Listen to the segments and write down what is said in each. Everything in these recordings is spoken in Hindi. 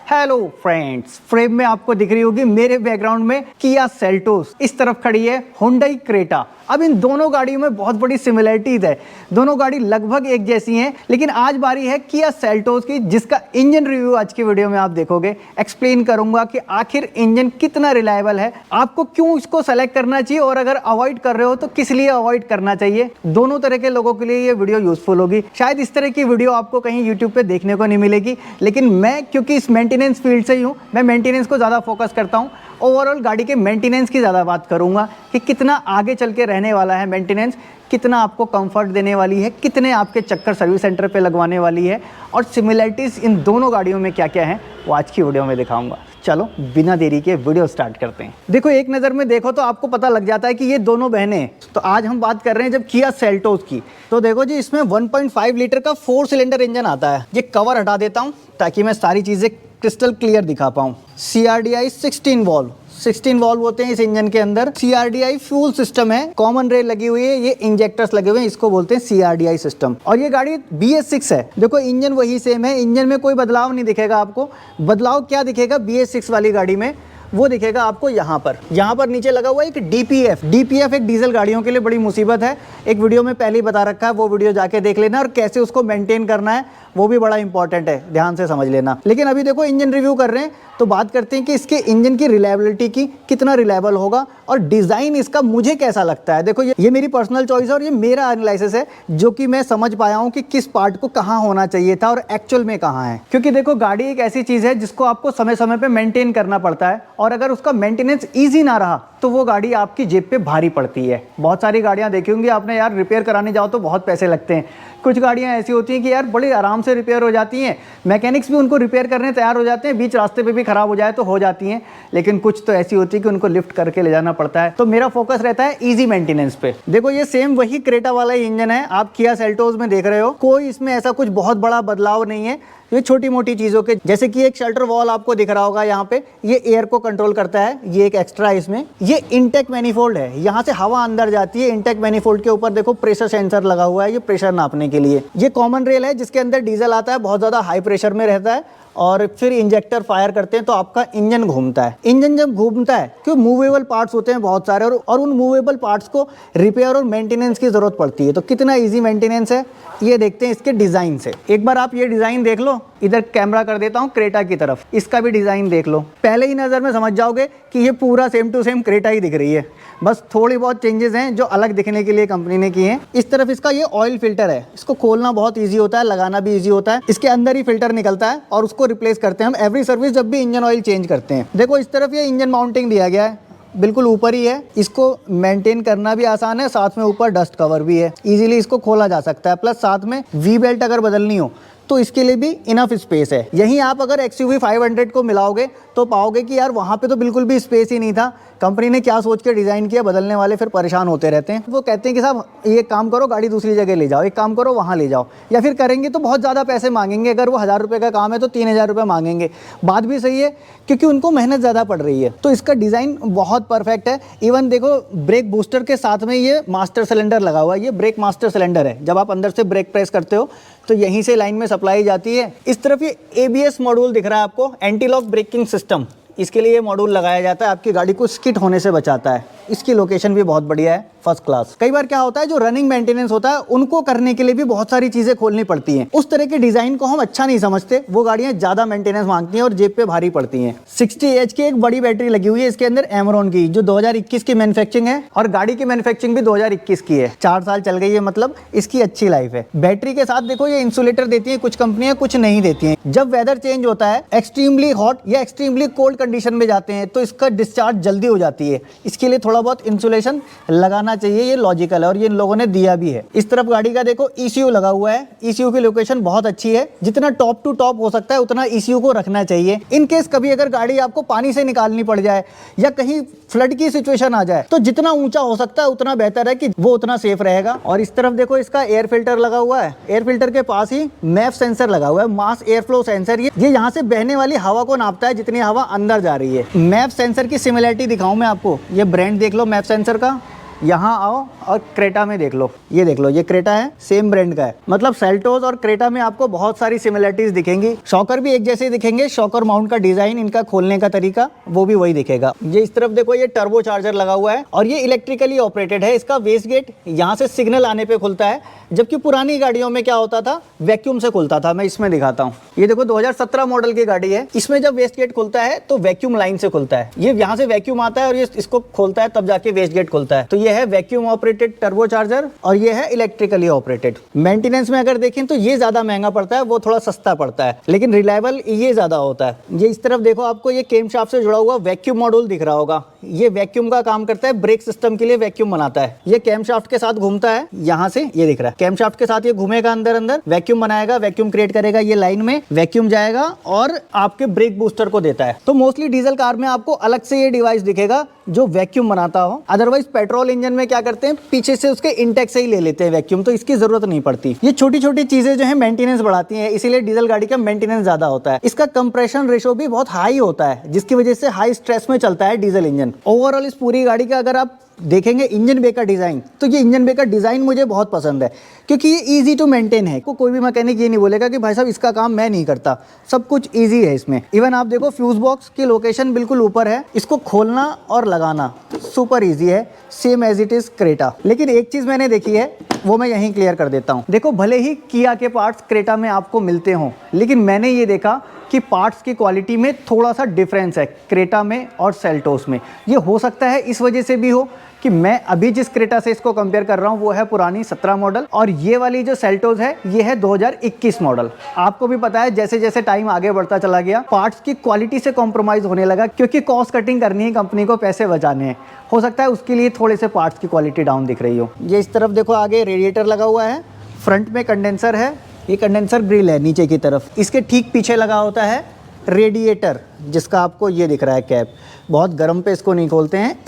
हेलो फ्रेंड्स, फ्रेम में आपको दिख रही होगी मेरे बैकग्राउंड में किया सेल्टोस, इस तरफ खड़ी है हुंडई क्रेटा। अब इन दोनों गाड़ियों में बहुत बड़ी सिमिलरिटीज है, दोनों गाड़ी लगभग एक जैसी हैं, लेकिन आज बारी है किया सेल्टोस की, जिसका इंजन रिव्यू आज की वीडियो में आप देखोगे। एक्सप्लेन करूंगा कि आखिर इंजन कितना रिलायबल है, आपको क्यों इसको सेलेक्ट करना चाहिए और अगर अवॉइड कर रहे हो तो किस लिए अवॉइड करना चाहिए। दोनों तरह के लोगों के लिए ये वीडियो यूजफुल होगी। शायद इस तरह की वीडियो आपको कहीं यूट्यूब पे देखने को नहीं मिलेगी, लेकिन मैं क्योंकि इस मेंटेनेंस फील्ड से ही हूँ, मैं मेंटेनेंस को ज़्यादा फोकस करता हूँ। ओवरऑल गाड़ी के मेंटेनेंस की ज़्यादा बात करूँगा कि कितना आगे चल के रहने वाला है मेंटेनेंस, कितना आपको कंफर्ट देने वाली है, कितने आपके चक्कर सर्विस सेंटर पे लगवाने वाली है और सिमिलरिटीज़ इन दोनों गाड़ियों में क्या क्या है वो आज की वीडियो में दिखाऊंगा। चलो बिना देरी के वीडियो स्टार्ट करते हैं। देखो, एक नज़र में देखो तो आपको पता लग जाता है कि ये दोनों बहनें हैं। तो आज हम बात कर रहे हैं जब किया सेल्टोस की, तो देखो जी, इसमें 1.5 लीटर का 4 सिलेंडर इंजन आता है। ये कवर हटा देता हूँ ताकि मैं सारी चीज़ें क्रिस्टल क्लियर दिखा पाऊँ। CRDI 16 वॉल्व होते हैं इस इंजन के अंदर। CRDI फ्यूल सिस्टम है, कॉमन रेल लगी हुई है, ये इंजेक्टर्स लगे हुए हैं, इसको बोलते हैं CRDI सिस्टम। और ये गाड़ी BS6 है। देखो, इंजन वही सेम है, इंजन में कोई बदलाव नहीं दिखेगा आपको। बदलाव क्या दिखेगा BS6 वाली गाड़ी में, वो दिखेगा आपको यहाँ पर नीचे लगा हुआ है एक DPF एक डीजल गाड़ियों के लिए बड़ी मुसीबत है। एक वीडियो में पहले ही बता रखा है, वो वीडियो जाके देख लेना, और कैसे उसको मेंटेन करना है वो भी बड़ा इंपॉर्टेंट है, ध्यान से समझ लेना। लेकिन अभी देखो, इंजन रिव्यू कर रहे हैं तो बात करते हैं कि इसके इंजन की रिलायबिलिटी की, कितना रिलायबल होगा और डिज़ाइन इसका मुझे कैसा लगता है। देखो, ये मेरी पर्सनल चॉइस है और ये मेरा एनालिसिस है, जो कि मैं समझ पाया हूँ कि किस पार्ट को कहाँ होना चाहिए था और एक्चुअल में कहाँ है। क्योंकि देखो, गाड़ी एक ऐसी चीज़ है जिसको आपको समय समय पर मेंटेन करना पड़ता है, और अगर उसका मेंटेनेंस ईजी ना रहा तो वो गाड़ी आपकी जेब पे भारी पड़ती है। बहुत सारी गाड़ियाँ देखी होंगी आपने, यार रिपेयर कराने जाओ तो बहुत पैसे लगते हैं। कुछ गाड़ियाँ ऐसी होती हैं कि यार बड़ी आराम से रिपेयर हो जाती हैं, मैकेनिक्स भी उनको रिपेयर करने तैयार हो जाते हैं, बीच रास्ते पे भी खराब हो जाए तो हो जाती हैं। लेकिन कुछ तो ऐसी होती है कि उनको लिफ्ट करके ले जाना पड़ता है। तो मेरा फोकस रहता है ईजी मेंटेनेंस पे। देखो, ये सेम वही क्रेटा वाला ही इंजन है, आप किया सेल्टोस में देख रहे हो। कोई इसमें ऐसा कुछ बहुत बड़ा बदलाव नहीं है। ये छोटी मोटी चीज़ों के, जैसे कि एक शेल्टर वॉल आपको दिख रहा होगा यहाँ पे, ये एयर को कंट्रोल करता है, ये एक एक्स्ट्रा है इसमें। ये इनटेक मैनिफोल्ड है, यहाँ से हवा अंदर जाती है। इनटेक मैनिफोल्ड के ऊपर देखो प्रेशर सेंसर लगा हुआ है, ये प्रेशर नापने के लिए। ये कॉमन रेल है जिसके अंदर डीजल आता है, बहुत ज़्यादा हाई प्रेशर में रहता है, और फिर इंजेक्टर फायर करते हैं तो आपका इंजन घूमता है। इंजन जब घूमता है, क्योंकि मूवेबल पार्ट्स होते हैं बहुत सारे, और उन मूवेबल पार्ट्स को रिपेयर और मेंटेनेंस की ज़रूरत पड़ती है। तो कितना इजी मेंटेनेंस है ये देखते हैं इसके डिज़ाइन से। एक बार आप ये डिज़ाइन देख लो, इधर कैमरा कर देता हूँ क्रेटा की तरफ, इसका भी डिज़ाइन देख लो। पहले ही नज़र में समझ जाओगे कि ये पूरा सेम टू सेम क्रेटा ही दिख रही है, बस थोड़ी बहुत चेंजेस हैं जो अलग दिखने के लिए कंपनी ने किए हैं। इस तरफ इसका ये ऑयल फिल्टर है, इसको खोलना बहुत ईजी होता है, लगाना भी ईजी होता है। इसके अंदर ही फिल्टर निकलता है और उसको रिप्लेस करते हैं हम एवरी सर्विस जब भी इंजन ऑयल चेंज करते हैं। देखो, इस तरफ ये इंजन माउंटिंग दिया गया है, बिल्कुल ऊपर ही है, इसको मेंटेन करना भी आसान है, साथ में ऊपर डस्ट कवर भी है, इजीली इसको खोला जा सकता है। प्लस साथ में वी बेल्ट अगर बदलनी हो तो इसके लिए भी इनफ स्पेस है। यहीं आप अगर XUV 500 को मिलाओगे तो पाओगे कि यार वहाँ पे तो बिल्कुल भी स्पेस ही नहीं था। कंपनी ने क्या सोच के डिज़ाइन किया, बदलने वाले फिर परेशान होते रहते हैं। वो कहते हैं कि साहब ये काम करो, गाड़ी दूसरी जगह ले जाओ, एक काम करो वहाँ ले जाओ, या फिर करेंगे तो बहुत ज़्यादा पैसे मांगेंगे। अगर वो 1000 रुपये का काम है तो 3000 रुपये मांगेंगे। बात भी सही है, क्योंकि उनको मेहनत ज़्यादा पड़ रही है। तो इसका डिज़ाइन बहुत परफेक्ट है। इवन देखो, ब्रेक बूस्टर के साथ में ये मास्टर सिलेंडर लगा हुआ है, ये ब्रेक मास्टर सिलेंडर है। जब आप अंदर से ब्रेक प्रेस करते हो तो यहीं से लाइन में सप्लाई जाती है। इस तरफ ये ABS मॉड्यूल दिख रहा है आपको, एंटी लॉक ब्रेकिंग सिस्टम, इसके लिए ये मॉड्यूल लगाया जाता है, आपकी गाड़ी को स्किड होने से बचाता है। इसकी लोकेशन भी बहुत बढ़िया है, फर्स्ट क्लास। कई बार क्या होता है, जो रनिंग मेंटेनेंस होता है उनको करने के लिए भी बहुत सारी चीजें खोलनी पड़ती हैं। उस तरह के डिजाइन को हम अच्छा नहीं समझते, वो गाड़ियां ज्यादा मेंटेनेंस मांगती हैं और जेब पे भारी पड़ती हैं। 60H की एक बड़ी बैटरी लगी हुई है इसके अंदर, एमरॉन की, जो 2021 की मैन्युफैक्चरिंग है, और गाड़ी की मैन्युफैक्चरिंग भी 2021 की है। 4 साल चल गई है, मतलब इसकी अच्छी लाइफ है। बैटरी के साथ देखो, ये इंसुलेटर देती है कुछ कंपनियां, कुछ नहीं देती हैं। जब वेदर चेंज होता है, एक्सट्रीमली हॉट या एक्सट्रीमली कोल्ड कंडीशन में जाते हैं तो इसका डिस्चार्ज जल्दी हो जाती है। इसके लिए थोड़ा बहुत इंसुलेशन लगाना चाहिए, ये लॉजिकल है और ये इन लोगों ने दिया भी है। इस तरफ गाड़ी का देखो ECU लगा हुआ है, ECU की लोकेशन बहुत अच्छी है। जितना टॉप टू टॉप हो सकता है उतना ECU को रखना चाहिए। इन केस कभी अगर गाड़ी आपको पानी से निकालनी पड़ जाए या कहीं फ्लड की सिचुएशन आ जाए तो जितना ऊंचा हो सकता है उतना बेहतर है, कि वो उतना सेफ रहेगा। और इस तरफ देखो, इसका एयर फिल्टर लगा हुआ है, एयर फिल्टर के पास ही मैफ सेंसर लगा हुआ है, मास एयर फ्लो सेंसर। ये यहाँ से बहने वाली हवा को नापता है, जितनी हवा अंदर जा रही है। मैफ सेंसर की सिमिलरिटी दिखाऊं मैं आपको, ये ब्रांड देख लो मैफ सेंसर का, यहाँ आओ और क्रेटा में देख लो, ये देख लो, ये क्रेटा है, सेम ब्रांड का है। मतलब सेल्टोस और क्रेटा में आपको बहुत सारी सिमिलरिटीज दिखेंगी। शॉकर भी एक जैसे दिखेंगे, शॉकर माउंट का डिजाइन, इनका खोलने का तरीका वो भी वही दिखेगा। ये इस तरफ देखो, ये टर्बो चार्जर लगा हुआ है और ये इलेक्ट्रिकली ऑपरेटेड है। इसका वेस्ट गेट यहाँ से सिग्नल आने पे खुलता है, जबकि पुरानी गाड़ियों में क्या होता था, वैक्यूम से खुलता था। मैं इसमें दिखाता हूँ, ये देखो 2017 मॉडल की गाड़ी है, इसमें जब वेस्ट गेट खुलता है तो वैक्यूम लाइन से खुलता है। ये यहाँ से वैक्यूम आता है और ये इसको खोलता है, तब जाके वेस्ट गेट खुलता है। तो ये है वैक्यूम ऑपरेटेड टर्बो चार्जर और ये है इलेक्ट्रिकली ऑपरेटेड। मेंटेनेंस में अगर देखें तो ये ज्यादा महंगा पड़ता है, वो थोड़ा सस्ता पड़ता है, लेकिन रिलायबल ये ज्यादा होता है। ये इस तरफ देखो, आपको ये केम शाफ्ट से जुड़ा हुआ वैक्यूम मॉड्यूल दिख रहा होगा। ये वैक्यूम का काम करता है, ब्रेक सिस्टम के लिए वैक्यूम बनाता है। ये कैम शाफ्ट के साथ घूमता है, यहाँ से ये दिख रहा है, कैम शाफ्ट के साथ ये घूमेगा, अंदर अंदर वैक्यूम बनाएगा, वैक्यूम क्रिएट करेगा, ये लाइन में वैक्यूम जाएगा और आपके ब्रेक बूस्टर को देता है। तो मोस्टली डीजल कार में आपको अलग से ये डिवाइस दिखेगा जो वैक्यूम बनाता हो। अदरवाइज पेट्रोल इंजन में क्या करते हैं, पीछे से उसके इंटेक से ही ले लेते हैं वैक्यूम, तो इसकी जरूरत नहीं पड़ती। ये छोटी छोटी चीजें जो है मेंटेनेंस बढ़ाती हैं, इसीलिए डीजल गाड़ी का मेंटेनेंस ज्यादा होता है। इसका कंप्रेशन रेशो भी बहुत हाई होता है, जिसकी वजह से हाई स्ट्रेस में चलता है डीजल इंजन। ओवरऑल इस पूरी गाड़ी का अगर आप देखेंगे इंजन बे का डिजाइन, तो ये इंजन बे का डिजाइन मुझे बहुत पसंद है, क्योंकि ये इजी टू मेंटेन है। कोई भी मैकेनिक ये नहीं बोलेगा कि भाई साहब इसका काम मैं नहीं करता, सब कुछ इजी है इसमें। इवन आप देखो फ्यूज बॉक्स की लोकेशन बिल्कुल ऊपर है, इसको खोलना और लगाना सुपर इजी है, same as it is Creta. लेकिन एक चीज मैंने देखी है, वो मैं यहीं क्लियर कर देता हूँ। देखो, भले ही किया के पार्ट्स क्रेटा में आपको मिलते हों, लेकिन मैंने ये देखा कि पार्ट्स की क्वालिटी में थोड़ा सा डिफरेंस है क्रेटा में और सेल्टोस में। ये हो सकता है इस वजह से भी हो कि मैं अभी जिस क्रेटा से इसको कंपेयर कर रहा हूँ वो है पुरानी 17 मॉडल, और ये वाली जो सेल्टोस है ये है 2021 मॉडल। आपको भी पता है जैसे जैसे टाइम आगे बढ़ता चला गया, पार्ट्स की क्वालिटी से कॉम्प्रोमाइज होने लगा, क्योंकि कॉस्ट कटिंग करनी है कंपनी को, पैसे बचाने हैं। हो सकता है उसके लिए थोड़े से पार्ट्स की क्वालिटी डाउन दिख रही हो। ये इस तरफ देखो, आगे रेडिएटर लगा हुआ है, फ्रंट में कंडेंसर है, ये कंडेंसर ग्रिल है नीचे की तरफ। इसके ठीक पीछे लगा होता है रेडिएटर, जिसका आपको ये दिख रहा है कैप। बहुत गर्म पे इसको नहीं खोलते हैं,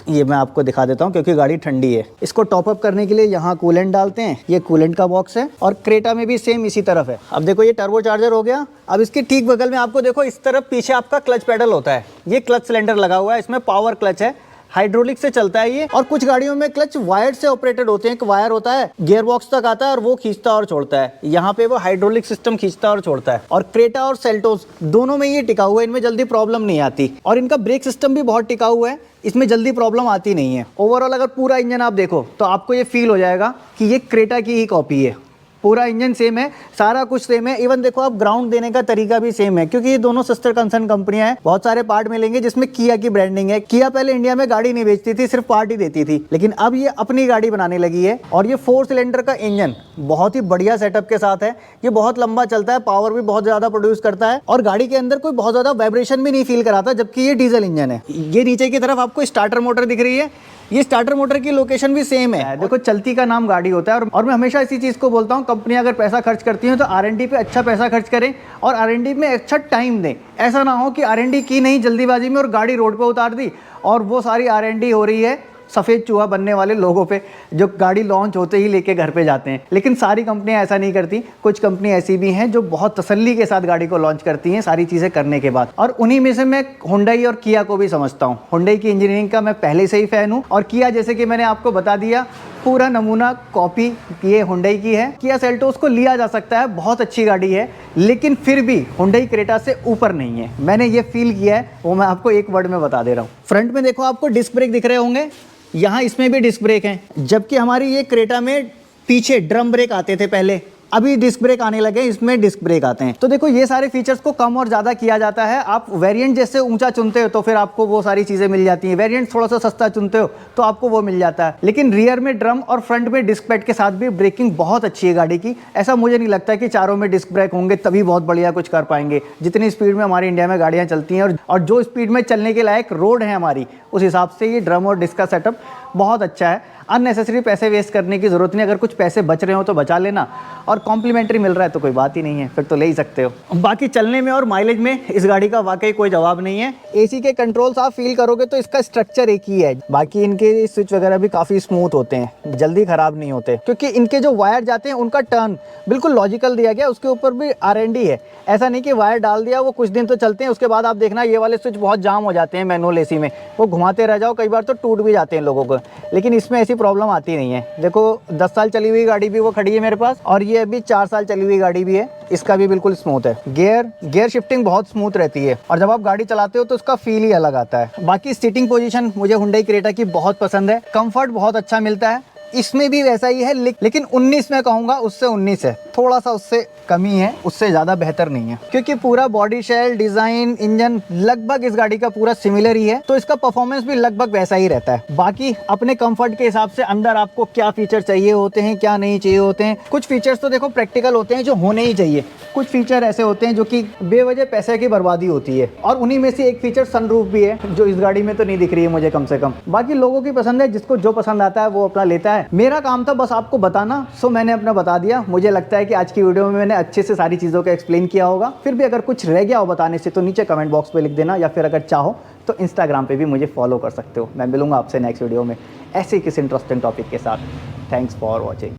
ये मैं आपको दिखा देता हूँ क्योंकि गाड़ी ठंडी है। इसको टॉप अप करने के लिए यहाँ कूलेंट डालते हैं, ये कूलेंट का बॉक्स है, और क्रेटा में भी सेम इसी तरफ है। अब देखो, ये टर्बो चार्जर हो गया। अब इसके ठीक बगल में आपको देखो, इस तरफ पीछे आपका क्लच पेडल होता है। ये क्लच सिलेंडर लगा हुआ है, इसमें पावर क्लच है, हाइड्रोलिक से चलता है ये। और कुछ गाड़ियों में क्लच वायर से ऑपरेटेड होते हैं, एक वायर होता है, गियर बॉक्स तक आता है और वो खींचता और छोड़ता है। यहाँ पे वो हाइड्रोलिक सिस्टम खींचता और छोड़ता है। और क्रेटा और सेल्टोस दोनों में ये टिका हुआ है, इनमें जल्दी प्रॉब्लम नहीं आती। और इनका ब्रेक सिस्टम भी बहुत टिकाऊ है, इसमें जल्दी प्रॉब्लम आती नहीं है। ओवरऑल अगर पूरा इंजन आप देखो तो आपको ये फील हो जाएगा कि ये क्रेटा की ही कॉपी है। पूरा इंजन सेम है, सारा कुछ सेम है। इवन देखो, आप ग्राउंड देने का तरीका भी सेम है, क्योंकि ये दोनों सिस्टर कंसर्न कंपनियां हैं। बहुत सारे पार्ट मिलेंगे जिसमें किया की ब्रांडिंग है। किया पहले इंडिया में गाड़ी नहीं बेचती थी, सिर्फ पार्ट ही देती थी, लेकिन अब ये अपनी गाड़ी बनाने लगी है। और ये 4 सिलेंडर का इंजन बहुत ही बढ़िया सेटअप के साथ है। ये बहुत लंबा चलता है, पावर भी बहुत ज्यादा प्रोड्यूस करता है, और गाड़ी के अंदर कोई बहुत ज्यादा वाइब्रेशन भी नहीं फील कराता, जबकि ये डीजल इंजन है। ये नीचे की तरफ आपको स्टार्टर मोटर दिख रही है, ये स्टार्टर मोटर की लोकेशन भी सेम है। देखो, चलती का नाम गाड़ी होता है। और मैं हमेशा इसी चीज़ को बोलता हूँ, कंपनियां अगर पैसा खर्च करती हैं तो R&D पे अच्छा पैसा खर्च करें और R&D में अच्छा टाइम दें। ऐसा ना हो कि R&D की नहीं जल्दीबाजी में और गाड़ी रोड पे उतार दी और वो सारी R&D हो रही है सफ़ेद चूहा बनने वाले लोगों पे, जो गाड़ी लॉन्च होते ही लेके घर पे जाते हैं। लेकिन सारी कंपनियां ऐसा नहीं करती, कुछ कंपनी ऐसी भी हैं जो बहुत तसल्ली के साथ गाड़ी को लॉन्च करती हैं सारी चीज़ें करने के बाद। और उन्हीं में से मैं हुंडई और किया को भी समझता हूँ। हुंडई की इंजीनियरिंग का मैं पहले से ही फ़ैन हूँ, और किया, जैसे कि मैंने आपको बता दिया, पूरा नमूना कॉपी ये हुंडई की है। किया सेल्टोस को लिया जा सकता है, बहुत अच्छी गाड़ी है, लेकिन फिर भी हुंडई क्रेटा से ऊपर नहीं है। मैंने ये फील किया है, वो मैं आपको एक वर्ड में बता दे रहा हूँ। फ्रंट में देखो, आपको डिस्क ब्रेक दिख रहे होंगे, यहाँ इसमें भी डिस्क ब्रेक है, जबकि हमारी ये क्रेटा में पीछे ड्रम ब्रेक आते थे पहले, अभी डिस्क ब्रेक आने लगे, इसमें डिस्क ब्रेक आते हैं। तो देखो, ये सारे फीचर्स को कम और ज़्यादा किया जाता है। आप वेरिएंट जैसे ऊंचा चुनते हो तो फिर आपको वो सारी चीज़ें मिल जाती हैं, वेरिएंट थोड़ा सा सस्ता चुनते हो तो आपको वो मिल जाता है। लेकिन रियर में ड्रम और फ्रंट में डिस्क पैड के साथ भी ब्रेकिंग बहुत अच्छी है गाड़ी की। ऐसा मुझे नहीं लगता कि चारों में डिस्क ब्रेक होंगे तभी बहुत बढ़िया कुछ कर पाएंगे। जितनी स्पीड में हमारी इंडिया में गाड़ियाँ चलती हैं और जो स्पीड में चलने के लायक रोड है हमारी, उस हिसाब से ये ड्रम और डिस्क का सेटअप बहुत अच्छा है। अननेसेसरी पैसे वेस्ट करने की ज़रूरत नहीं। अगर कुछ पैसे बच रहे हो तो बचा लेना, और कॉम्प्लीमेंट्री मिल रहा है तो कोई बात ही नहीं है, फिर तो ले ही सकते हो। बाकी चलने में और माइलेज में इस गाड़ी का वाकई कोई जवाब नहीं है। एसी के कंट्रोल्स आप फील करोगे तो इसका स्ट्रक्चर एक ही है, बाकी इनके स्विच वगैरह भी काफ़ी स्मूथ होते हैं, जल्दी ख़राब नहीं होते, क्योंकि इनके जो वायर जाते हैं उनका टर्न बिल्कुल लॉजिकल दिया गया। उसके ऊपर भी R&D है, ऐसा नहीं कि वायर डाल दिया वो कुछ दिन तो चलते हैं, उसके बाद आप देखना ये वाले स्विच बहुत जाम हो जाते हैं मैनुअल एसी में, वो घुमाते रह जाओ, कई बार तो टूट भी जाते हैं लोगों को। लेकिन इसमें ऐसी सी प्रॉब्लम आती नहीं है। देखो 10 साल चली हुई गाड़ी भी वो खड़ी है मेरे पास, और ये अभी 4 साल चली हुई गाड़ी भी है, इसका भी बिल्कुल स्मूथ है। गियर शिफ्टिंग बहुत स्मूथ रहती है, और जब आप गाड़ी चलाते हो तो उसका फील ही अलग आता है। बाकी सीटिंग पोजीशन मुझे हुंडई क्रेटा की बहुत पसंद है, कंफर्ट बहुत अच्छा मिलता है। इसमें भी वैसा ही है, लेकिन 19 में कहूँगा उससे 19 है, थोड़ा सा उससे कमी है, उससे ज़्यादा बेहतर नहीं है, क्योंकि पूरा बॉडी शेल, डिज़ाइन, इंजन लगभग इस गाड़ी का पूरा सिमिलर ही है, तो इसका परफॉर्मेंस भी लगभग वैसा ही रहता है। बाकी अपने कंफर्ट के हिसाब से अंदर आपको क्या फीचर चाहिए होते हैं, क्या नहीं चाहिए होते हैं। कुछ फीचर्स तो देखो प्रैक्टिकल होते हैं जो होने ही चाहिए, कुछ फीचर ऐसे होते हैं जो कि बेवजह पैसे की बर्बादी होती है, और उन्हीं में से एक फीचर सनरूफ भी है, जो इस गाड़ी में तो नहीं दिख रही है मुझे कम से कम। बाकी लोगों की पसंद है, जिसको जो पसंद आता है वो अपना लेता है। मेरा काम था बस आपको बताना, सो मैंने अपना बता दिया। मुझे लगता है कि आज की वीडियो में मैंने अच्छे से सारी चीज़ों को एक्सप्लेन किया होगा। फिर भी अगर कुछ रह गया हो बताने से तो नीचे कमेंट बॉक्स पे लिख देना, या फिर अगर चाहो तो इंस्टाग्राम पे भी मुझे फॉलो कर सकते हो। मैं मिलूंगा आपसे नेक्स्ट वीडियो में ऐसे ही किसी इंटरेस्टिंग टॉपिक के साथ। Thanks for watching.